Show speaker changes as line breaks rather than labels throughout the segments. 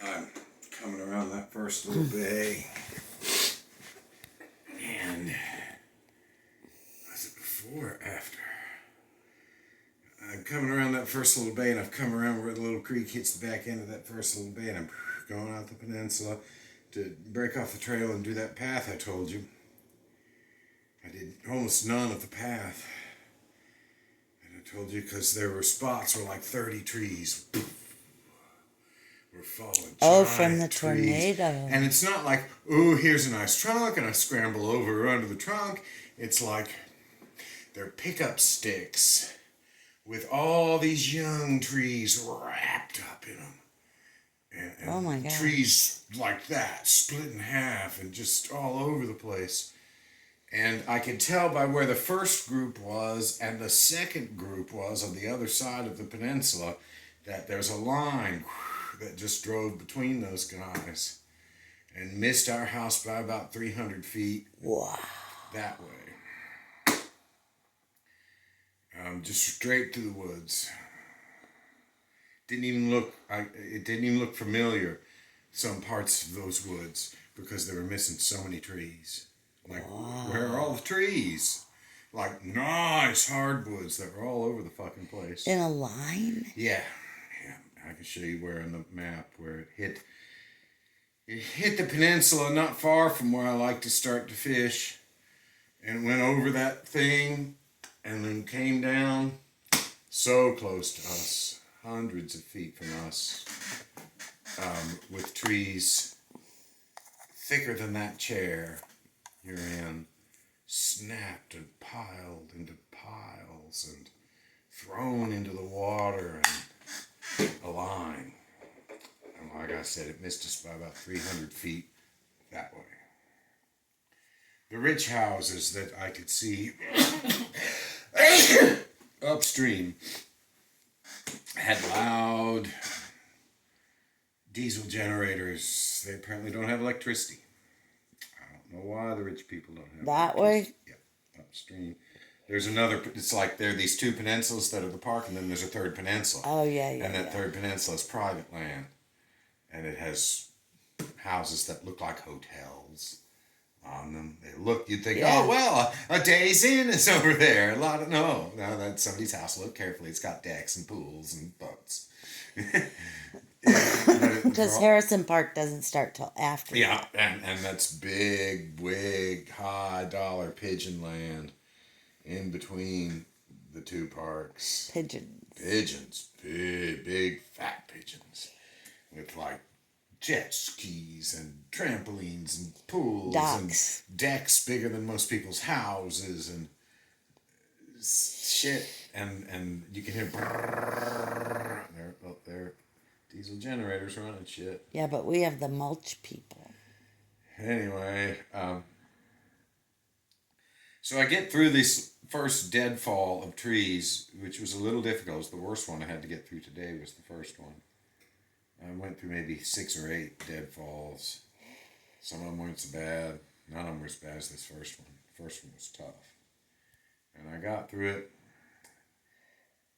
I'm coming around that first little bay, and was it before or after? I'm coming around that first little bay, and I've come around where the little creek hits the back end of that first little bay, and I'm going out the peninsula to break off the trail and do that path I told you. I did almost none of the path. And I told you because there were spots where like 30 trees were falling.
Oh, from the
trees.
tornado.
And it's not like, oh, here's a nice trunk and I scramble over under the trunk. It's like they're pickup sticks with all these young trees wrapped up in them. And
oh my God.
Trees like that, split in half and just all over the place. And I could tell by where the first group was and the second group was on the other side of the peninsula that there's a line that just drove between those guys and missed our house by about 300 feet.
Wow.
That way. Just straight through the woods. It didn't even look familiar, some parts of those woods, because they were missing so many trees. Like, wow. Where are all the trees? Like, nice hardwoods that were all over the fucking place.
In a line?
Yeah. I can show you where on the map where it hit the peninsula not far from where I like to start to fish, and went over that thing and then came down so close to us, hundreds of feet from us, with trees thicker than that chair you're in, snapped and piled into piles and thrown into the water and a line. And like I said, it missed us by about 300 feet that way. The rich houses that I could see upstream had loud diesel generators. They apparently don't have electricity. I don't know why the rich people don't have
that
electricity.
way?
Yep, upstream. There's another, it's like there are these two peninsulas that are the park, and then there's a third peninsula.
Oh, yeah.
And that third peninsula is private land. And it has houses that look like hotels on them. You'd think, oh, well, a Days Inn is over there. No, that's somebody's house. Look carefully. It's got decks and pools and boats.
Because Harrison Park doesn't start till after.
Yeah, and that's big, wig, high dollar pigeon land in between the two parks. Pigeons. Big fat pigeons. With like jet skis and trampolines and pools
docks.
And decks bigger than most people's houses and shit. And you can hear brrrr. They're diesel generators running shit.
Yeah, but we have the mulch people.
Anyway, so I get through this first deadfall of trees, which was a little difficult. It was the worst one I had to get through today was the first one. I went through maybe 6 or 8 deadfalls. Some of them weren't so bad. None of them were as bad as this first one. The first one was tough. And I got through it.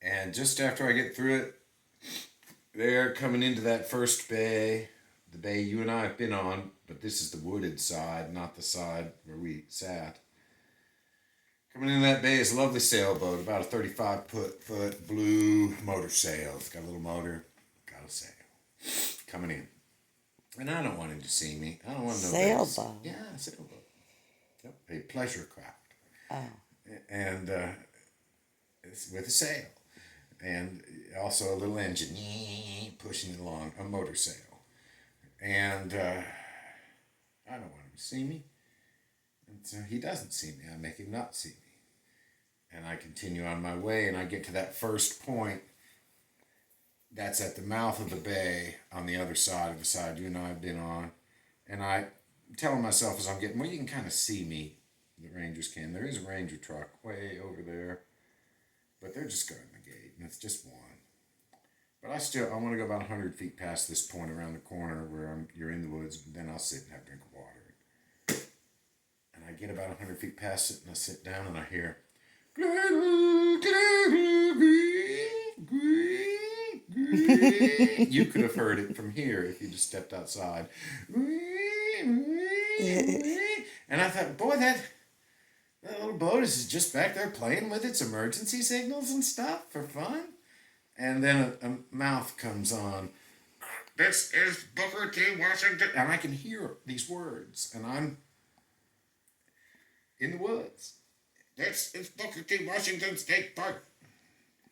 And just after I get through it, they're coming into that first bay, the bay you and I have been on, but this is the wooded side, not the side where we sat. Coming into that bay is a lovely sailboat, about a 35-foot blue motor sail. It's got a little motor, got a sail. Coming in. And I don't want him to see me. I don't want to know
sailboat.
Yeah, a sailboat. Yep, a pleasure craft.
Oh.
And it's with a sail. And also a little engine pushing it along, a motor sail. And I don't want him to see me. And so he doesn't see me. I make him not see me. And I continue on my way, and I get to that first point that's at the mouth of the bay on the other side of the side you and I have been on. And I telling myself as I'm getting, well, you can kind of see me. The Rangers can. There is a Ranger truck way over there. But they're just guarding the gate, and it's just one. But I want to go about 100 feet past this point around the corner where you're in the woods, and then I'll sit and have a drink of water. And I get about 100 feet past it, and I sit down, and I hear, You could have heard it from here if you just stepped outside. And I thought, boy, that little boat is just back there playing with its emergency signals and stuff for fun. And then a mouth comes on. This is Booker T. Washington. And I can hear these words. And I'm in the woods. This is Booker T. Washington State Park.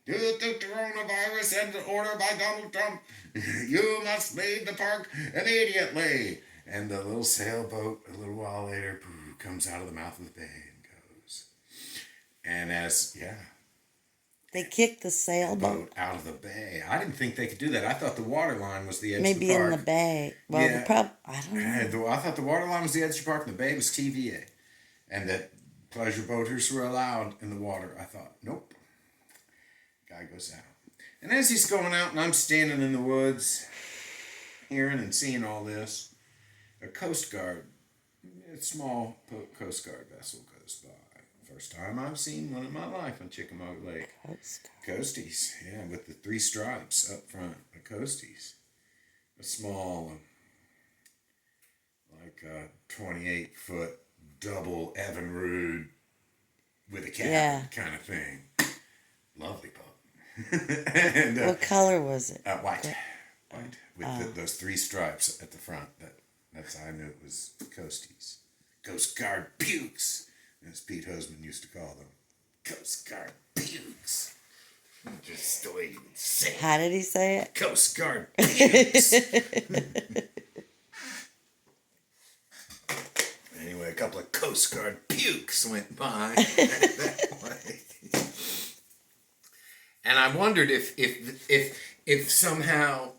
Due to coronavirus and an order by Donald Trump, you must leave the park immediately. And the little sailboat, a little while later, comes out of the mouth of the bay and goes. And
They kicked the sailboat.
boat out of the bay. I didn't think they could do that. I thought the water line was the edge
Maybe
of the
in
park.
the bay. Well,
Yeah.
I don't know.
I thought the water line was the edge of the park and the bay was TVA. And that pleasure boaters were allowed in the water. I thought, nope. Guy goes out. And as he's going out and I'm standing in the woods, hearing and seeing all this, a Coast Guard, a small Coast Guard vessel goes by. First time I've seen one in my life on Chickamauga Lake. Coasties, yeah, with the 3 stripes up front. A Coasties. A small, like a 28-foot double Evinrude with a cabin kind of thing. Lovely boat. And,
What color was it?
white. With those 3 stripes at the front. That's how I knew it was Coasties. Coast Guard pukes, as Pete Hoseman used to call them. Coast Guard pukes. Just the way you would say it.
How did he say it?
Coast Guard pukes. Anyway, a couple of Coast Guard pukes went by that way. And I wondered if somehow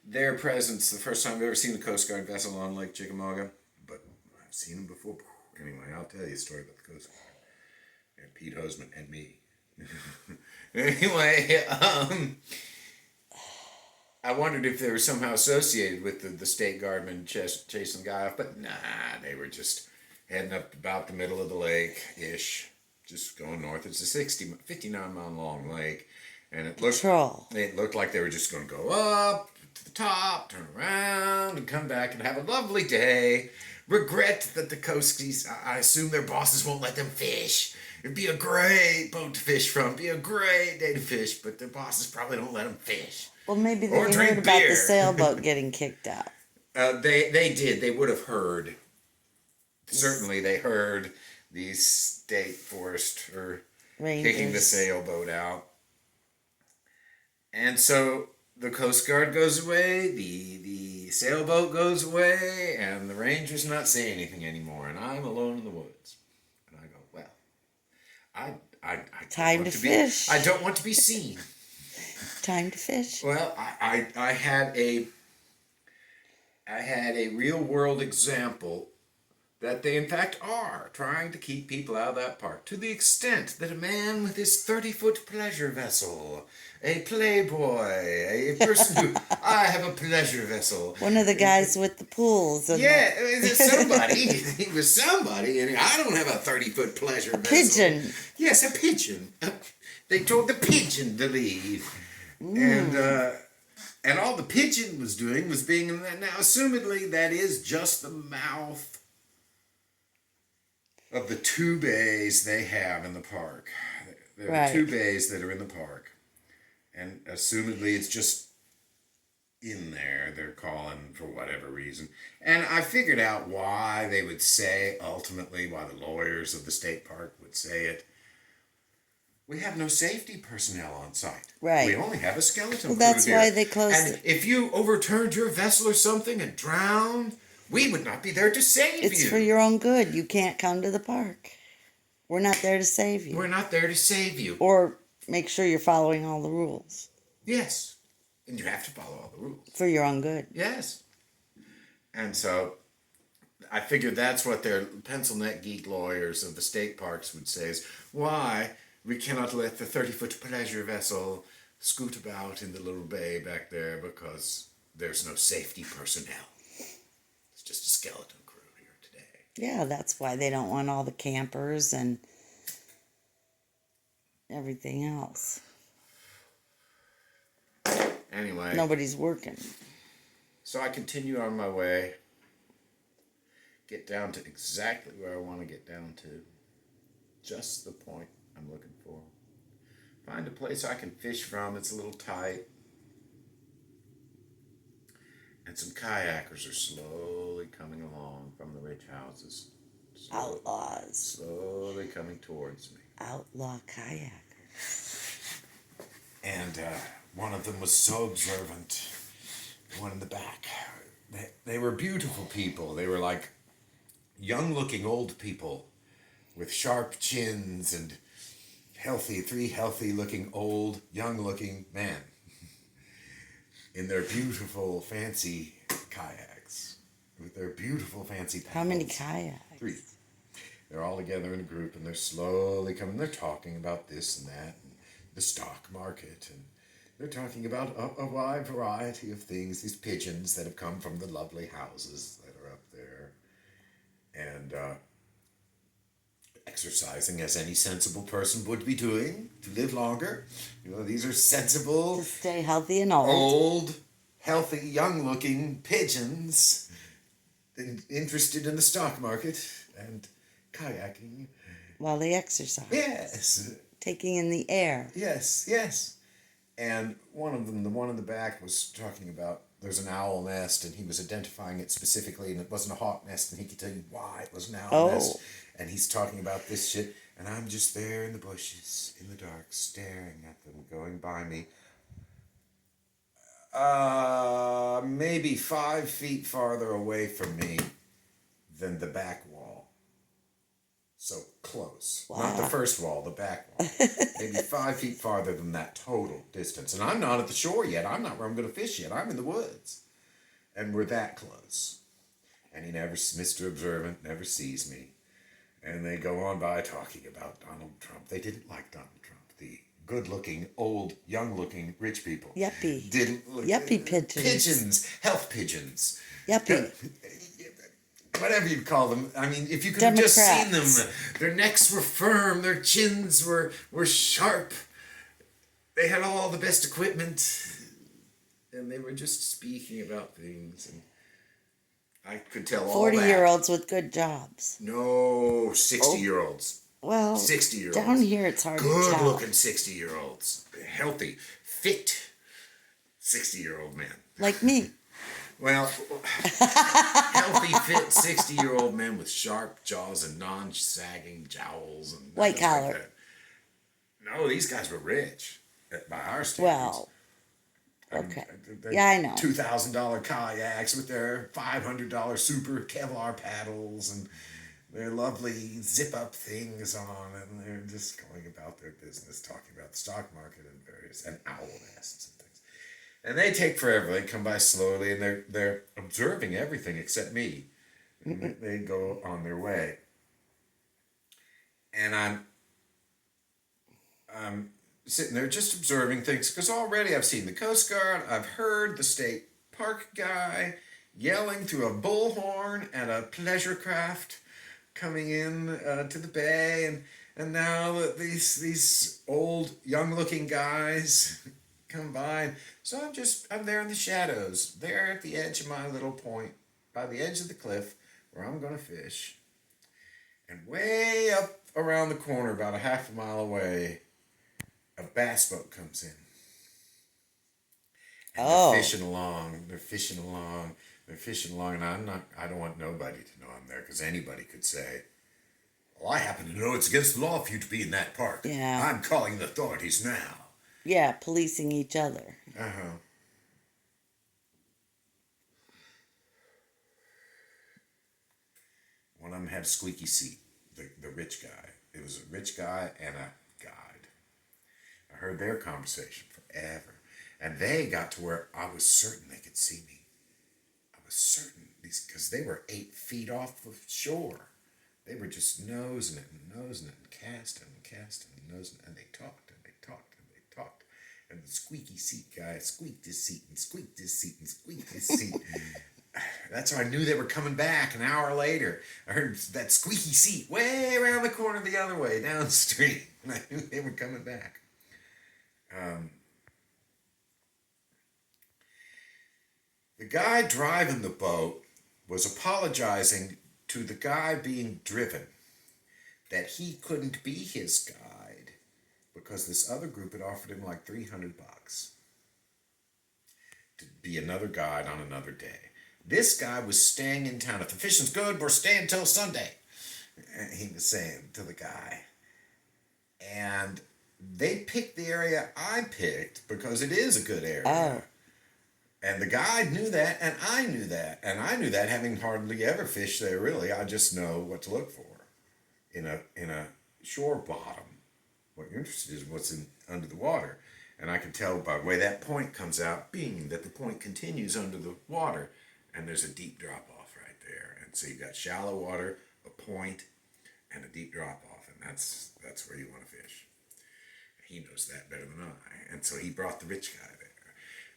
their presence, the first time I've ever seen a Coast Guard vessel on Lake Chickamauga, but I've seen them before. Anyway, I'll tell you a story about the Coast Guard. And Pete Hoseman and me. Anyway, I wondered if they were somehow associated with the state guardman chasing the guy off, but nah, they were just heading up about the middle of the lake-ish, just going north. It's a 59-mile long lake, and it looked like they were just going to go up to the top, turn around, and come back and have a lovely day. Regret that the Coasties, I assume their bosses won't let them fish. It'd be a great boat to fish from, be a great day to fish, but their bosses probably don't let them fish.
Well, maybe they
Or
heard
drink
about the
beer.
sailboat getting kicked out.
They did. They would have heard. Certainly, they heard the state forest or kicking the sailboat out. And so the Coast Guard goes away, the sailboat goes away, and the Rangers not say anything anymore, and I'm alone in the woods. And I go, well, I
Time to fish.
I don't want to be seen.
Time to fish.
Well, I had a real world example that they in fact are trying to keep people out of that park, to the extent that a man with his 30-foot pleasure vessel, a playboy, a person who, I have a pleasure vessel.
One of the guys with the pools. And
Yeah, somebody. He was somebody, and I don't have a 30-foot pleasure vessel.
pigeon.
Yes, a pigeon. They told the pigeon to leave. And all the pigeon was doing was being in that. Now, assumedly, that is just the mouth of the 2 bays they have in the park. There are 2 bays that are in the park. And assumedly, it's just in there. They're calling for whatever reason. And I figured out why they would say, ultimately, why the lawyers of the state park would say it. We have no safety personnel on site.
Right.
We only have a skeleton crew
That's
here.
why they closed
And if you overturned your vessel or something and drowned, we would not be there to save you.
It's for your own good. You can't come to the park. We're not there to save you.
We're not there to save you.
Or make sure you're following all the rules.
Yes. And you have to follow all the rules.
For your own good.
Yes. And so I figured that's what their pencil neck geek lawyers of the state parks would say is, why we cannot let the 30-foot pleasure vessel scoot about in the little bay back there, because there's no safety personnel. It's just a skeleton crew here today.
Yeah, that's why they don't want all the campers and everything else.
Anyway,
Nobody's working.
so I continue on my way, get down to exactly where I want to get down to, just the point I'm looking for. Find a place I can fish from that's a little tight. And some kayakers are slowly coming along from the rich houses.
Outlaws.
Slowly coming towards me.
Outlaw kayak.
And one of them was so observant. The one in the back. They were beautiful people. They were like young-looking old people with sharp chins and three healthy-looking old, young-looking men in their beautiful, fancy kayaks. With their beautiful, fancy paddles.
How many kayaks?
3. They're all together in a group, and they're slowly coming. They're talking about this and that, and the stock market, and they're talking about a wide variety of things. These pigeons that have come from the lovely houses that are up there, and exercising as any sensible person would be doing to live longer. These are sensible,
To stay healthy and old.
old, healthy, young-looking pigeons interested in the stock market and kayaking.
While they exercise.
Yes,
Taking in the air.
yes. And one of them, the one in the back, was talking about there's an owl nest, and he was identifying it specifically, and it wasn't a hawk nest, and he could tell you why it was an owl nest. And he's talking about this shit, and I'm just there in the bushes, in the dark, staring at them going by me. Maybe 5 feet farther away from me than the back wall. So close.
Wow.
Not the first wall, the back wall. Maybe 5 feet farther than that total distance. And I'm not at the shore yet. I'm not where I'm going to fish yet. I'm in the woods. And we're that close. And Mr. Observant never sees me. And they go on by talking about Donald Trump. They didn't like Donald Trump. The good-looking, old, young-looking, rich people.
Yuppie.
Didn't look.
Yuppie pigeons.
Pigeons. Health pigeons.
Yuppie.
Whatever you call them. I mean, if you could have just seen them. Their necks were firm. Their chins were sharp. They had all the best equipment. And they were just speaking about things. And I could tell all that.
40-year-olds with good jobs.
No, 60-year-olds.
Well,
60-year-olds.
down here it's hard to tell.
Good-looking 60-year-olds. Healthy, fit 60-year-old men.
Like me.
Well, healthy, fit 60-year-old men with sharp jaws and non-sagging jowls. And
White
nothing like
collar.
that. No, these guys were rich by our standards.
Well, okay. Yeah, I know.
$2,000 kayaks with their $500 super Kevlar paddles and their lovely zip-up things on, and they're just going about their business, talking about the stock market and owl nests and things. And they take forever. They come by slowly, and they're observing everything except me. And they go on their way. And I'm sitting there just observing things, because already I've seen the Coast Guard, I've heard the state park guy yelling through a bullhorn at a pleasure craft coming in to the bay, and now that these old young-looking guys come by. So I'm there in the shadows, there at the edge of my little point, by the edge of the cliff where I'm going to fish. And way up around the corner, about a half a mile away, a bass boat comes in. And they're fishing along, and I don't want nobody to know I'm there, because anybody could say, well, I happen to know it's against the law for you to be in that park.
Yeah.
I'm calling the authorities now.
Yeah, policing each other.
Uh-huh. One of them had a squeaky seat, the rich guy. It was a rich guy and a guide. I heard their conversation forever. And they got to where I was certain they could see me. I was certain, because they were 8 feet off the shore. They were just nosing it and casting and nosing it. And they talked and they talked and they talked. And the squeaky seat guy squeaked his seat and squeaked his seat and squeaked his seat. That's how I knew they were coming back an hour later. I heard that squeaky seat way around the corner the other way, downstream. And I knew they were coming back. The guy driving the boat was apologizing to the guy being driven that he couldn't be his guide because this other group had offered him like $300 to be another guide on another day. This guy was staying in town. If the fishing's good, we're staying till Sunday, he was saying to the guy. And they picked the area I picked because it is a good area.
Oh.
And the guide knew that, and I knew that. And I knew that, having hardly ever fished there, really. I just know what to look for in a shore bottom. What you're interested in is what's under the water. And I can tell by the way that point comes out, being that the point continues under the water, and there's a deep drop-off right there. And so you've got shallow water, a point, and a deep drop-off, and that's where you want to fish. He knows that better than I. And so he brought the rich guy there.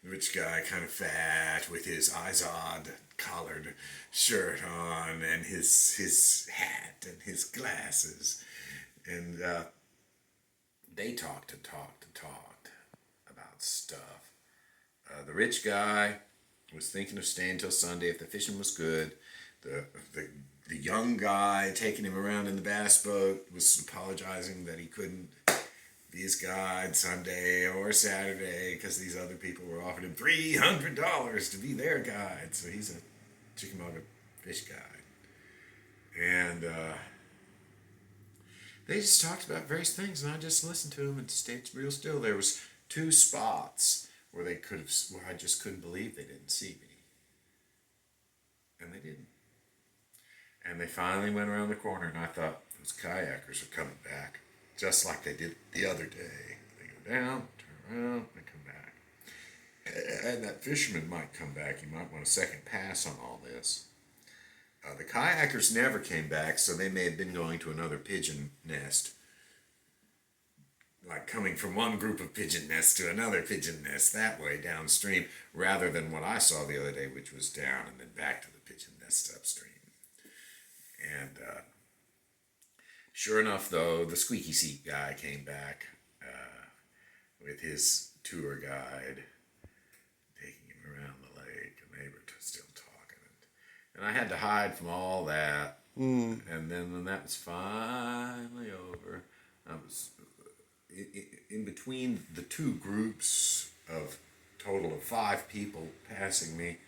The rich guy, kind of fat, with his Izod collared shirt on, and his hat, and his glasses. And they talked and talked and talked about stuff. The rich guy was thinking of staying till Sunday if the fishing was good. The young guy taking him around in the bass boat was apologizing that he couldn't be his guide Sunday or Saturday because these other people were offering him $300 to be their guide. So he's a Chickamauga fish guide. And they just talked about various things, and I just listened to them and stayed real still. There was 2 spots where where I just couldn't believe they didn't see me. And they didn't. And they finally went around the corner, and I thought, those kayakers are coming back, just like they did the other day. They go down, turn around, they come back. And that fisherman might come back. He might want a second pass on all this. The kayakers never came back, so they may have been going to another pigeon nest. Like coming from one group of pigeon nests to another pigeon nest that way downstream, rather than what I saw the other day, which was down and then back to the pigeon nest upstream. And sure enough, though, the squeaky seat guy came back with his tour guide, taking him around the lake, and they were still talking. And I had to hide from all that. And then when that was finally over, I was in between the 2 groups of total of 5 people passing me.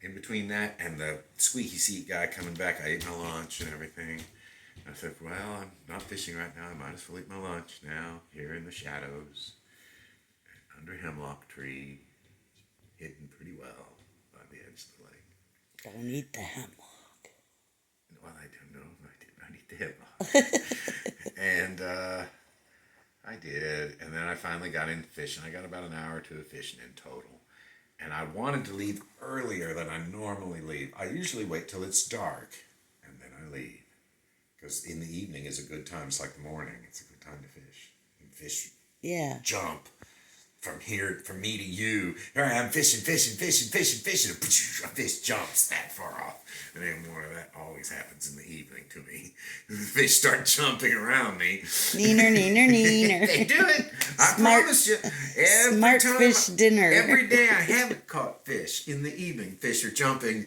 In between that and the squeaky seat guy coming back, I ate my lunch and everything. I said, well, I'm not fishing right now. I might as well eat my lunch now, here in the shadows, under a hemlock tree, hidden pretty well by the edge of the lake.
Don't eat the hemlock.
Well, I don't know. I did not eat the hemlock. And I did. And then I finally got into fishing. I got about an hour or 2 of fishing in total. And I wanted to leave earlier than I normally leave. I usually wait till it's dark, and then I leave. Because in the evening is a good time. It's like the morning. It's a good time to fish. And fish jump from me to you. Here I am fishing. A fish jumps that far off. And then more of that always happens in the evening to me. The fish start jumping around me.
Neener.
They do it. I promise you.
Smart fish dinner.
Every day I haven't caught fish in the evening. Fish are jumping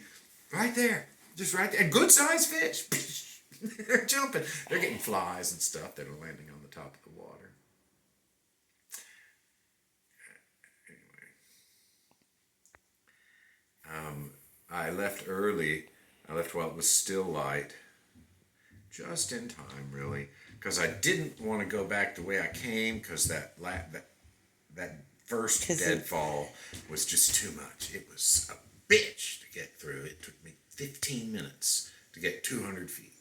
right there. Just right there. And good sized fish. They're jumping. They're getting flies and stuff that are landing on the top of the water. I left early. I left while it was still light. Just in time, really. Because I didn't want to go back the way I came, because that first deadfall was just too much. It was a bitch to get through. It took me 15 minutes to get 200 feet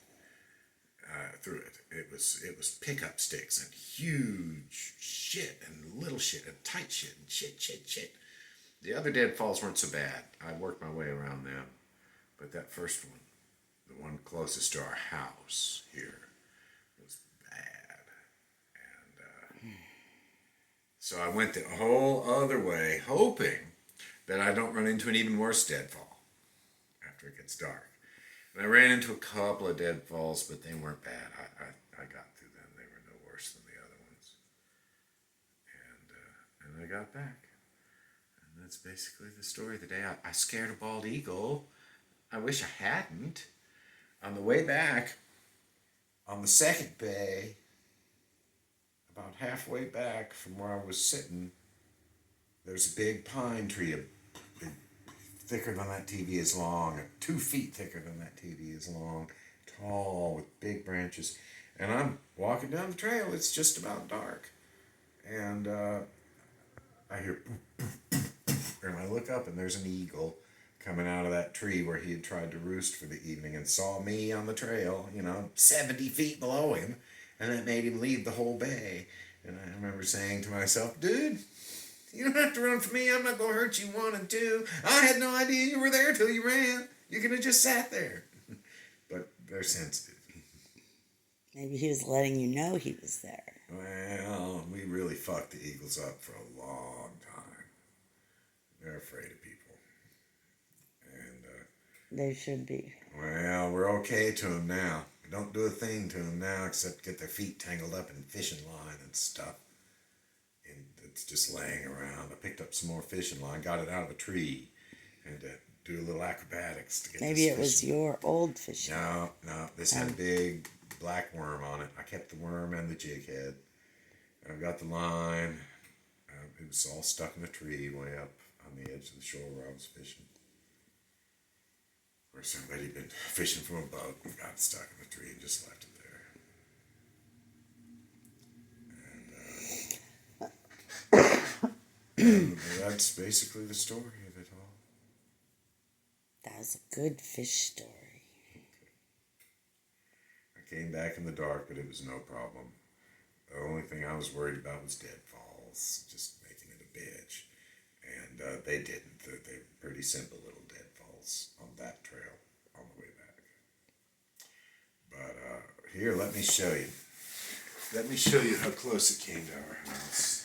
through it. It was pickup sticks and huge shit and little shit and tight shit and shit. The other deadfalls weren't so bad. I worked my way around them. But that first one, the one closest to our house here, was bad. And so I went the whole other way, hoping that I don't run into an even worse deadfall after it gets dark. And I ran into a couple of deadfalls, but they weren't bad. I got through them. They were no worse than the other ones. And I got back. And that's basically the story of the day. I scared a bald eagle. I wish I hadn't. On the way back, on the second bay, about halfway back from where I was sitting, there's a big pine tree, big, thicker than that TV is long, 2 feet thicker than that TV is long, tall with big branches. And I'm walking down the trail. It's just about dark. And I hear, and I look up, and there's an eagle coming out of that tree where he had tried to roost for the evening and saw me on the trail, 70 feet below him. And that made him leave the whole bay. And I remember saying to myself, dude, you don't have to run for me. I'm not going to hurt you 1 and 2. I had no idea you were there till you ran. You could have just sat there. But they're sensitive.
Maybe he was letting you know he was there.
Well, we really fucked the eagles up for a long time. They're afraid of people. And,
They should be.
well, we're okay to them now. We don't do a thing to them now except get their feet tangled up in fishing line and stuff. And it's just laying around. I picked up some more fishing line, got it out of a tree, and do a little acrobatics to get
Maybe
this
it was
fishing.
your old fishing.
No, this had a big black worm on it. I kept the worm and the jig head. I've got the line. It was all stuck in a tree way up on the edge of the shore where I was fishing. Where somebody had been fishing from a boat and got stuck in the tree and just left it there. And that's basically the story of it all.
That was a good fish story.
I came back in the dark, but it was no problem. The only thing I was worried about was deadfalls, just making it a bitch. And they didn't. They were pretty simple little deadfalls on that trail on the way back. But here, let me show you. Let me show you how close it came to our house.